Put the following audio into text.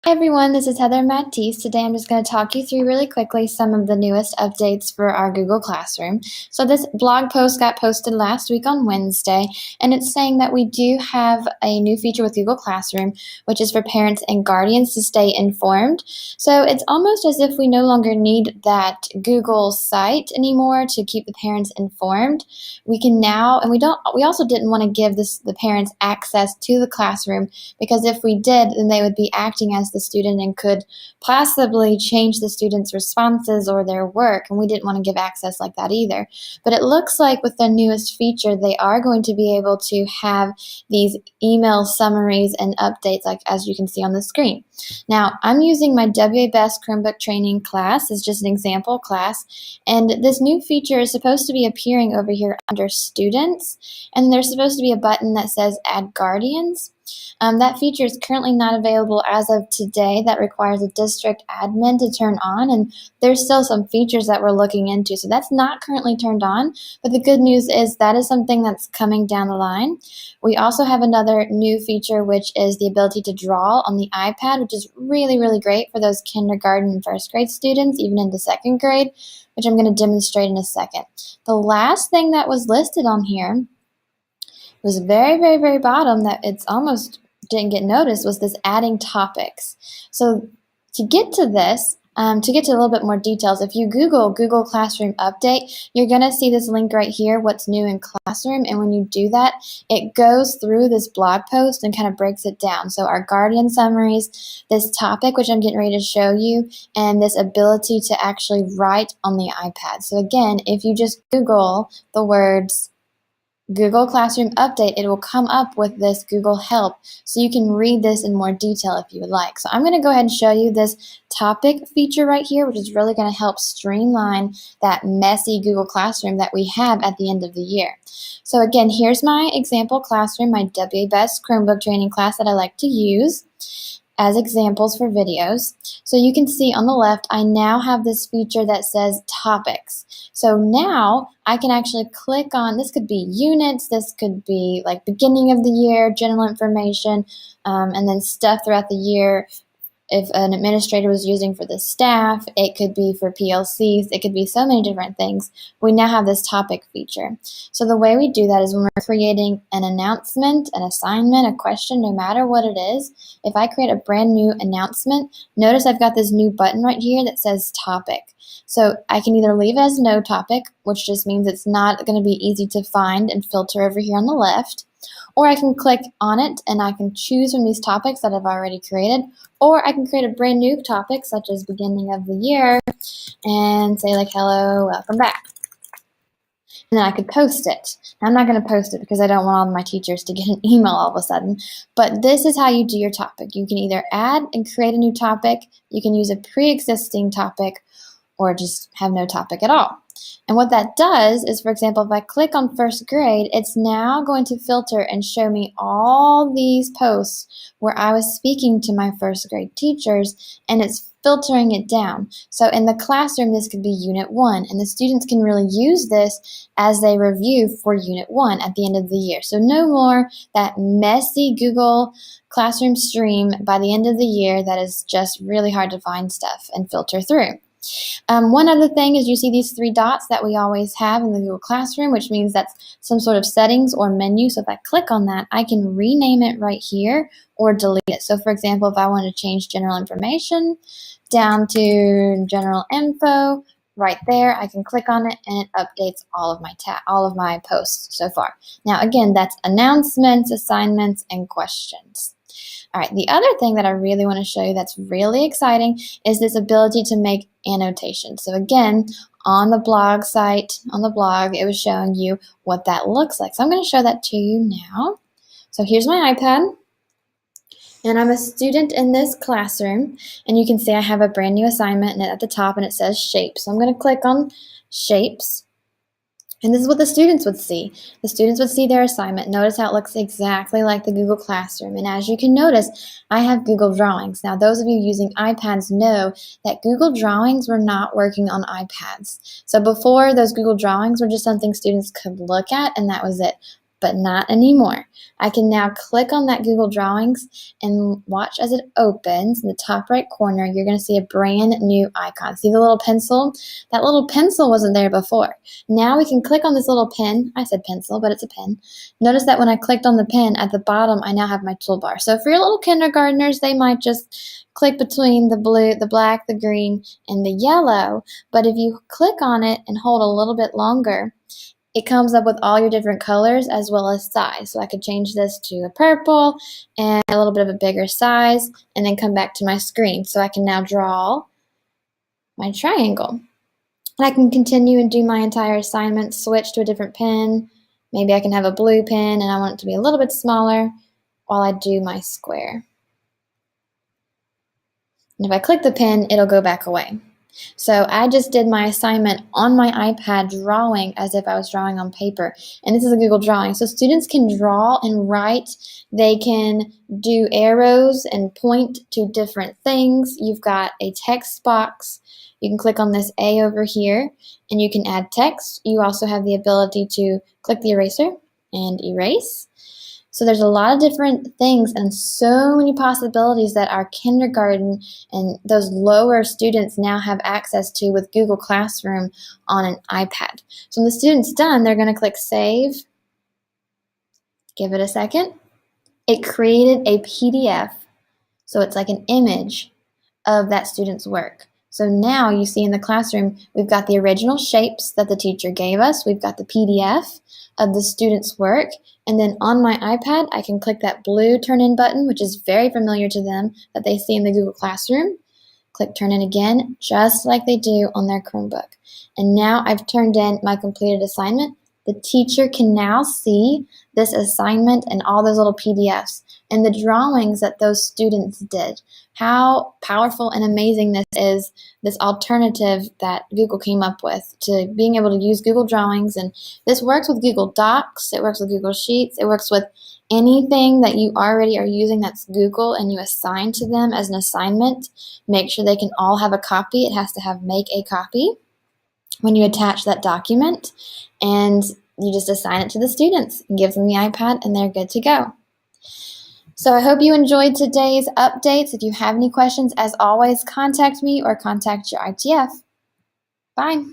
Hi everyone, this is Heather Matisse. Today I'm just going to talk you through really quickly some of the newest updates for our Google Classroom. So this blog post got posted last week on Wednesday, and it's saying that we do have a new feature with Google Classroom, which is for parents and guardians to stay informed. So it's almost as if we no longer need that Google site anymore to keep the parents informed. We can now, and we also didn't want to give the parents access to the classroom, because if we did, then they would be acting as the student and could possibly change the student's responses or their work, and we didn't want to give access like that either. But it looks like with the newest feature, they are going to be able to have these email summaries and updates, like as you can see on the screen. Now, I'm using my WA Best Chromebook training class as just an example class, and this new feature is supposed to be appearing over here under Students, and there's supposed to be a button that says Add Guardians. That feature is currently not available as of today. That requires a district admin to turn on, and there's still some features that we're looking into. So that's not currently turned on, but the good news is that is something that's coming down the line. We also have another new feature, which is the ability to draw on the iPad, which is really, really great for those kindergarten and first grade students, even into second grade, which I'm going to demonstrate in a second. The last thing that was listed on here was very, very, very bottom that it's almost didn't get noticed, was this adding topics. So to get to this, to get to a little bit more details, if you Google Classroom Update, you're going to see this link right here, what's new in Classroom, and when you do that, it goes through this blog post and kind of breaks it down. So our Guardian summaries, this topic, which I'm getting ready to show you, and this ability to actually write on the iPad. So again, if you just Google the words Google Classroom Update, it will come up with this Google Help, so you can read this in more detail if you would like. So I'm going to go ahead and show you this topic feature right here, which is really going to help streamline that messy Google Classroom that we have at the end of the year. So again, here's my example classroom, my WA Best Chromebook training class that I like to use as examples for videos. So you can see on the left, I now have this feature that says topics. So now I can actually click on, this could be units, this could be like beginning of the year, general information, and then stuff throughout the year. If an administrator was using for the staff, it could be for PLCs, it could be so many different things. We now have this topic feature. So the way we do that is when we're creating an announcement, an assignment, a question, no matter what it is, if I create a brand new announcement, notice I've got this new button right here that says topic. So I can either leave it as no topic, which just means it's not going to be easy to find and filter over here on the left, or I can click on it and I can choose from these topics that I've already created, or I can create a brand new topic such as beginning of the year and say like, hello, welcome back. And then I could post it. Now, I'm not going to post it because I don't want all of my teachers to get an email all of a sudden, but this is how you do your topic. You can either add and create a new topic, you can use a pre-existing topic, or just have no topic at all. And what that does is, for example, if I click on first grade, it's now going to filter and show me all these posts where I was speaking to my first grade teachers, and it's filtering it down. So in the classroom, this could be Unit 1, and the students can really use this as they review for Unit 1 at the end of the year. So no more that messy Google Classroom stream by the end of the year that is just really hard to find stuff and filter through. One other thing is you see these three dots that we always have in the Google Classroom, which means that's some sort of settings or menu. So if I click on that, I can rename it right here or delete it. So for example, if I want to change general information down to general info, right there, I can click on it and it updates all of my posts so far. Now again, that's announcements, assignments, and questions. All right, the other thing that I really want to show you that's really exciting is this ability to make annotations. So again, on the blog site, on the blog, it was showing you what that looks like. So I'm going to show that to you now. So here's my iPad, and I'm a student in this classroom, and you can see I have a brand new assignment and at the top, and it says shapes. So I'm going to click on shapes. And this is what the students would see. The students would see their assignment. Notice how it looks exactly like the Google Classroom. And as you can notice, I have Google Drawings. Now, those of you using iPads know that Google Drawings were not working on iPads. So before, those Google Drawings were just something students could look at, and that was it. but not anymore. I can now click on that Google Drawings and watch as it opens. In the top right corner, you're going to see a brand new icon. See the little pencil? That little pencil wasn't there before. Now we can click on this little pen. I said pencil, but it's a pen. Notice that when I clicked on the pen at the bottom, I now have my toolbar. So for your little kindergartners, they might just click between the blue, the black, the green, and the yellow. But if you click on it and hold a little bit longer, it comes up with all your different colors as well as size. So I could change this to a purple and a little bit of a bigger size and then come back to my screen. So I can now draw my triangle. And I can continue and do my entire assignment, switch to a different pen. Maybe I can have a blue pen and I want it to be a little bit smaller while I do my square. And if I click the pen, it'll go back away. So I just did my assignment on my iPad drawing as if I was drawing on paper. And this is a Google Drawing. So students can draw and write. They can do arrows and point to different things. You've got a text box. You can click on this A over here and you can add text. You also have the ability to click the eraser and erase. So there's a lot of different things and so many possibilities that our kindergarten and those lower students now have access to with Google Classroom on an iPad. So when the student's done, they're going to click Save. Give it a second. It created a PDF, so it's like an image of that student's work. So now you see in the classroom, we've got the original shapes that the teacher gave us. We've got the PDF of the student's work. And then on my iPad, I can click that blue turn in button, which is very familiar to them that they see in the Google Classroom. Click turn in again, just like they do on their Chromebook. And now I've turned in my completed assignment. The teacher can now see this assignment and all those little PDFs and the drawings that those students did. How powerful and amazing this is, this alternative that Google came up with to being able to use Google Drawings. And this works with Google Docs, it works with Google Sheets, it works with anything that you already are using that's Google and you assign to them as an assignment. Make sure they can all have a copy. It has to have make a copy when you attach that document, and you just assign it to the students and give them the iPad and they're good to go. So I hope you enjoyed today's updates. If you have any questions, as always, contact me or contact your ITF. Bye.